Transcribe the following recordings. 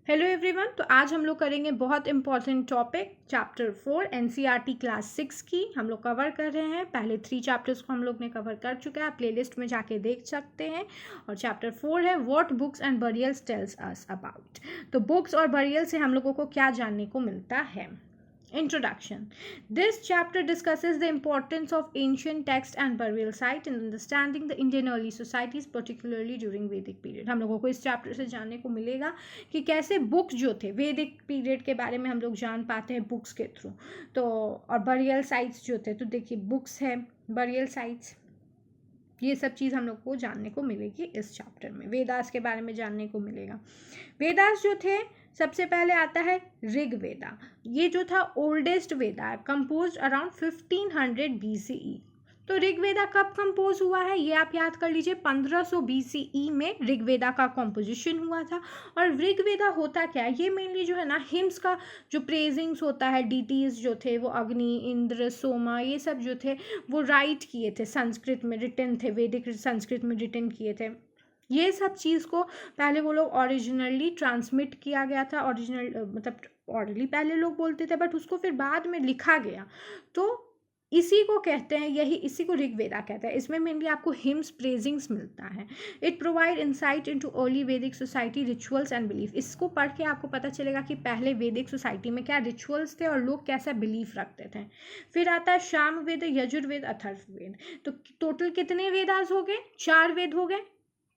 Hello everyone. तो आज हम लोग करेंगे बहुत important topic chapter 4 NCERT class 6 की हम लोग कवर कर रहे हैं। पहले 3 चैप्टर्स को हम लोग ने कवर कर चुका है, आप प्लेलिस्ट में जाके देख सकते हैं। और चैप्टर 4 है what books and burials tells us about. तो बुक्स और बरियल से हम लोगों को क्या जानने को मिलता है। Introduction. This chapter discusses the importance of ancient text and burial site in understanding the Indian early societies, particularly during Vedic period. हम लोगों को इस चैप्टर से जानने को मिलेगा कि कैसे बुक्स जो थे वैदिक पीरियड के बारे में हम लोग जान पाते हैं बुक्स के थ्रू। तो और बरियल साइट्स जो थे, तो देखिए बुक्स है, बरियल साइट्स, ये सब चीज़ हम लोग को जानने को मिलेगी इस चैप्टर में। वेदास के बारे में जानने को मिलेगा। वेदास जो थे, सबसे पहले आता है ऋग्वेदा। ये जो था ओल्डेस्ट वेदा है, कंपोज्ड अराउंड 1500 BCE। तो ऋग्वेदा कब कंपोज हुआ है ये आप याद कर लीजिए, 1500 BCE में ऋग्वेदा का कंपोजिशन हुआ था। और ऋग्वेदा होता क्या है, ये मेनली जो है ना हिम्स का जो प्रेजिंग्स होता है, डीटीज जो थे वो अग्नि, इंद्र, सोमा, ये सब जो थे वो राइट किए थे, संस्कृत में रिटन थे, वैदिक संस्कृत में रिटन किए थे। ये सब चीज़ को पहले वो लोग ओरिजिनली ट्रांसमिट किया गया था, ओरिजिनल मतलब ऑर्डरली पहले लोग बोलते थे, बट उसको फिर बाद में लिखा गया। तो इसी को कहते हैं, इसी को ऋग्वेदा कहते हैं। इसमें मेनली आपको हिम्स, प्रेजिंग्स मिलता है। It provide insight into early वैदिक सोसाइटी रिचुअल्स एंड बिलीफ। इसको पढ़ के आपको पता चलेगा कि पहले वैदिक सोसाइटी में क्या रिचुअल्स थे और लोग कैसा बिलीफ रखते थे। फिर आता है सामवेद, यजुर्वेद, अथर्ववेद। तो टोटल कितने वेदास हो गए? 4 वेद हो गए।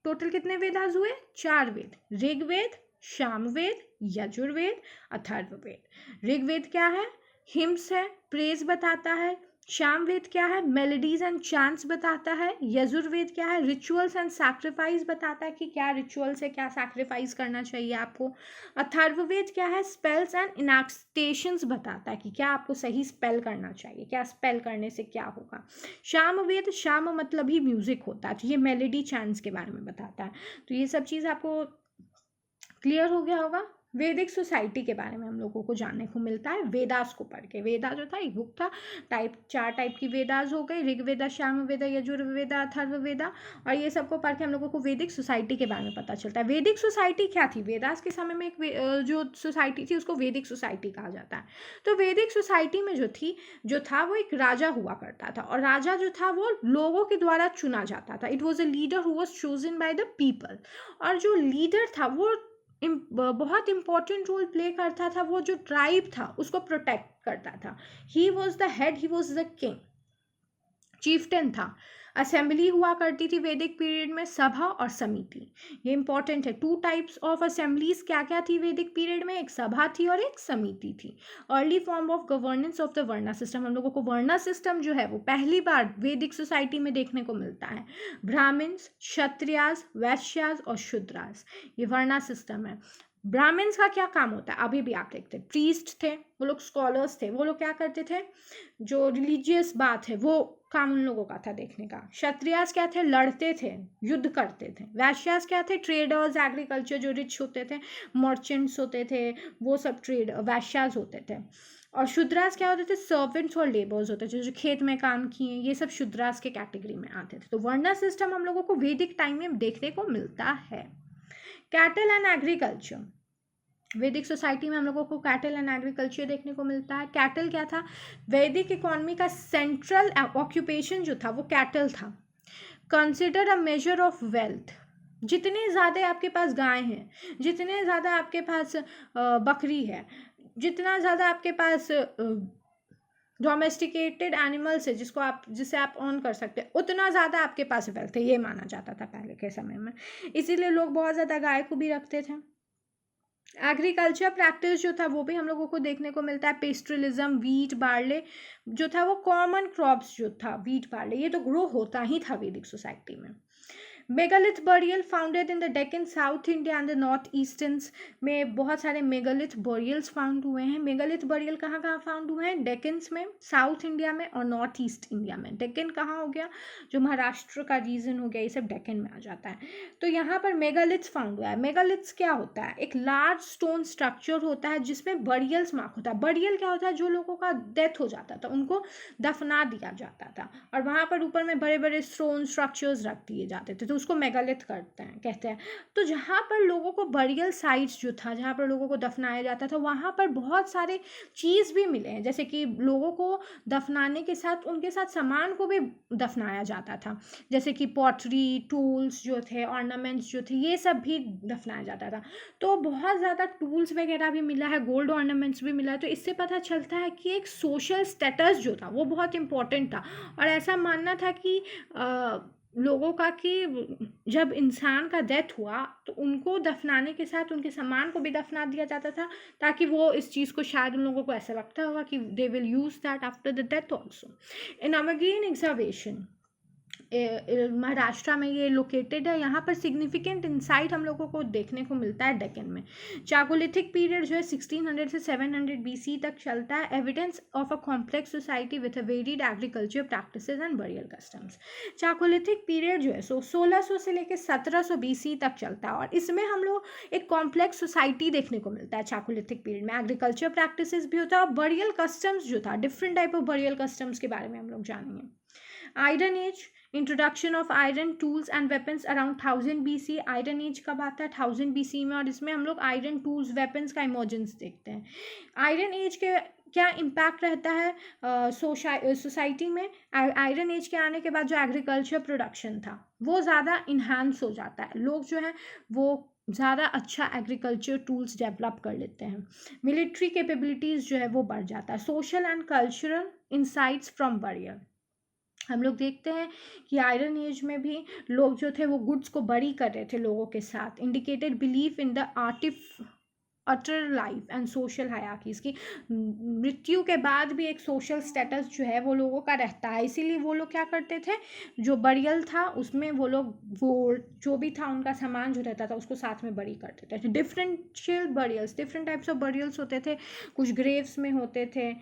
टोटल कितने वेदास हुए? 4 वेद, ऋग्वेद, सामवेद, यजुर्वेद, अथर्ववेद। ऋग्वेद क्या है? हिम्स है, प्रेज बताता है। सामवेद क्या है? मेलोडीज एंड चांट्स बताता है। यजुर्वेद क्या है? रिचुअल्स एंड सैक्रिफाइस बताता है कि क्या रिचुअल्स है, क्या सैक्रिफाइस करना चाहिए आपको। अथर्ववेद क्या है? स्पेल्स एंड इनाक्टेशंस बताता है कि क्या आपको सही स्पेल करना चाहिए, क्या स्पेल करने से क्या होगा। सामवेद, शाम मतलब ही म्यूजिक होता है, तो ये मेलोडी चांट्स के बारे में बताता है। तो ये सब चीज़ आपको क्लियर हो गया होगा। वैदिक सोसाइटी के बारे में हम लोगों को जानने को मिलता है वेदास को पढ़ के। वेदा जो था एक बुक था, 4 टाइप की वेदास हो गई, ऋग्वेदा, सामवेदा, यजुर्वेदा, अथर्ववेदा। और ये सबको पढ़ के हम लोगों को वैदिक सोसाइटी के बारे में पता चलता है। वैदिक सोसाइटी क्या थी? वेदास के समय में एक जो सोसाइटी थी उसको वैदिक सोसाइटी कहा जाता है। तो वैदिक सोसाइटी में जो था वो एक राजा हुआ करता था, और राजा जो था वो लोगों के द्वारा चुना जाता था। It was a leader who was chosen by the people. और जो लीडर था वो बहुत इंपॉर्टेंट रोल प्ले करता था। वो जो ट्राइब था उसको प्रोटेक्ट करता था। He was the head, he was the king, chieftain था। असेंबली हुआ करती थी वैदिक पीरियड में, सभा और समिति। ये इंपॉर्टेंट है। 2 टाइप्स ऑफ असेंबलीज क्या क्या थी वैदिक पीरियड में? एक सभा थी और एक समिति थी। Early form of governance of the varna system. हम लोगों को वर्णा सिस्टम जो है वो पहली बार वैदिक सोसाइटी में देखने को मिलता है। ब्राह्मण्स, क्षत्रियास, वैश्यास और शूद्रास, ये वर्णा सिस्टम है। ब्राह्मण्स का क्या काम होता है? अभी भी आप देखते हैं, प्रीस्ट थे वो लोग, स्कॉलर्स थे वो लोग, क्या करते थे? जो रिलीजियस बात है वो काम उन लोगों का था देखने का। क्षत्रियास क्या थे? लड़ते थे, युद्ध करते थे। वैश्यास क्या थे? ट्रेडर्स, एग्रीकल्चर, जो रिच होते थे, मर्चेंट्स होते थे, वो सब ट्रेड वैश्यास होते थे। और शूद्रास क्या होते थे? सर्वेंट्स और लेबर्स होते थे, जो खेत में काम किए, ये सब शूद्रास के कैटेगरी में आते थे। तो वर्णा सिस्टम हम लोगों को वैदिक टाइम में देखने को मिलता है। Cattle and agriculture. वैदिक सोसाइटी में हम लोगों को कैटल एंड एग्रीकल्चर देखने को मिलता है। कैटल क्या था? वैदिक इकोनॉमी का सेंट्रल ऑक्यूपेशन जो था वो कैटल था। Consider a measure of wealth. जितने ज़्यादा आपके पास गाय हैं, जितने ज़्यादा आपके पास बकरी है, जितना ज़्यादा आपके पास डोमेस्टिकेटेड एनिमल्स है जिसे आप ऑन कर सकते हैं, उतना ज़्यादा आपके पास वेल्थ है, ये माना जाता था पहले के समय में। इसीलिए लोग बहुत ज़्यादा गाय को भी रखते थे। एग्रीकल्चर प्रैक्टिस जो था वो भी हम लोगों को देखने को मिलता है। पेस्ट्रलिज्म, वीट, बार्ले जो था वो कॉमन क्रॉप्स जो था, वीट, बार्ले, ये तो ग्रो होता ही था वैदिक सोसाइटी में। Megalith burial founded in the Deccan, south India and the north ईस्टर्न्स में बहुत सारे मेगालिथ बरियल्स फाउंड हुए हैं। मेगालिथ बरियल कहाँ कहाँ फाउंड हुए हैं? डेक्कन्स में, साउथ इंडिया में और नॉर्थ ईस्ट इंडिया में। डेक्कन कहाँ हो गया? जो महाराष्ट्र का रीजन हो गया, ये सब डेक्कन में आ जाता है। तो यहाँ पर मेगालिथ्स फाउंड हुआ है। मेगालिथ्स क्या होता है? एक लार्ज स्टोन स्ट्रक्चर होता है जिसमें बरियल्स मार्क होता है। बरियल क्या होता है? जो लोगों का डेथ हो जाता था उनको दफना दिया जाता था, और वहाँ पर ऊपर में बड़े बड़े स्टोन स्ट्रक्चर्स रख दिए जाते थे। तो तो उसको मेगालिथ कहते हैं। तो जहाँ पर लोगों को बरियल साइट्स जो था, जहाँ पर लोगों को दफनाया जाता था, वहाँ पर बहुत सारे चीज़ भी मिले हैं, जैसे कि लोगों को दफनाने के साथ उनके साथ सामान को भी दफनाया जाता था, जैसे कि पॉटरी, टूल्स जो थे, ऑर्नामेंट्स जो थे, ये सब भी दफनाया जाता था। तो बहुत ज़्यादा टूल्स वगैरह भी मिला है, गोल्ड ऑर्नामेंट्स भी मिला है। तो इससे पता चलता है कि एक सोशल स्टेटस जो था वो बहुत इम्पोर्टेंट था, और ऐसा मानना था कि लोगों का कि जब इंसान का डेथ हुआ तो उनको दफनाने के साथ उनके सामान को भी दफना दिया जाता था, ताकि वो इस चीज़ को, शायद उन लोगों को ऐसा लगता होगा कि they will use that after the death also. In अमरगीन एग्जावेशन महाराष्ट्र में ये लोकेटेड है। यहाँ पर सिग्निफिकेंट इंसाइट हम लोगों को देखने को मिलता है डेक्कन में। चाकोलिथिक पीरियड जो है 1600 से 700 BC तक चलता है। Evidence of a complex society with a varied agriculture practices and burial customs. Chalcolithic period जो है 1600 से लेकर 1700 BC तक चलता है, और इसमें हम लोग एक कॉम्प्लेक्स सोसाइटी देखने को मिलता है। चाकोलिथिक पीरियड में एग्रीकल्चर प्रैक्टिसेस भी होता है, और बरियल कस्टम्स जो था, different type of burial customs के बारे में हम लोग जानेंगे। Iron age, introduction of iron tools and weapons around 1000 BC। Iron age कब आता है? 1000 BC में, और इसमें हम लोग आयरन टूल्स, वेपन्स का इमर्जेंस देखते हैं। आयरन एज के क्या इम्पैक्ट रहता है सोसाइटी में? आयरन एज के आने के बाद जो एग्रीकल्चर प्रोडक्शन था वो ज़्यादा इन्हांस हो जाता है, लोग जो हैं वो ज़्यादा अच्छा एग्रीकल्चर टूल्स डेवलप कर लेते हैं, मिलिट्री कैपेबिलिटीज़ जो है वो बढ़ जाता है। Social and cultural insights from burial, हम लोग देखते हैं कि आयरन एज में भी लोग जो थे वो गुड्स को बरी कर रहे थे लोगों के साथ। Indicated belief in the utter life and social hierarchies की मृत्यु के बाद भी एक सोशल स्टेटस जो है वो लोगों का रहता है, इसीलिए वो लोग क्या करते थे, जो बरियल था उसमें वो लोग वो जो भी था उनका सामान जो रहता था उसको साथ में बरी करते थे। Differential burials, different types of burials होते थे, कुछ ग्रेव्स में होते थे,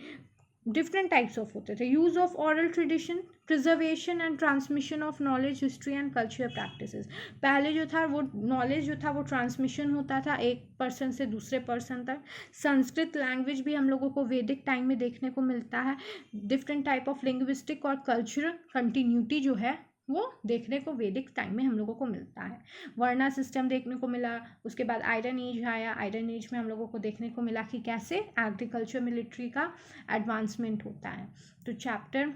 डिफरेंट टाइप्स ऑफ होते थे। Use of oral tradition, preservation and transmission of knowledge, history and cultural practices. पहले जो था वो नॉलेज जो था वो ट्रांसमिशन होता था एक पर्सन से दूसरे पर्सन तक। संस्कृत लैंग्वेज भी हम लोगों को वैदिक टाइम में देखने को मिलता है। डिफरेंट टाइप ऑफ लिंग्विस्टिक और कल्चरल कंटिन्यूटी जो है वो देखने को वैदिक टाइम में हम लोगों को मिलता है। वर्णा सिस्टम देखने को मिला। उसके बाद आयरन एज आया। आयरन एज में हम लोगों को देखने को मिला कि कैसे एग्रीकल्चर मिलिट्री का एडवांसमेंट होता है। तो चैप्टर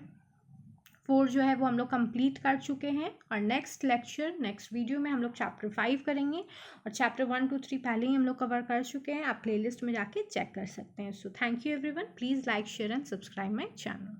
4 जो है वो हम लोग कंप्लीट कर चुके हैं, और नेक्स्ट लेक्चर, नेक्स्ट वीडियो में हम लोग चैप्टर 5 करेंगे, और चैप्टर 1 2 3 पहले ही हम लोग कवर कर चुके हैं, आप प्लेलिस्ट में जाके चेक कर सकते हैं। So thank you everyone, please like, share and subscribe my channel.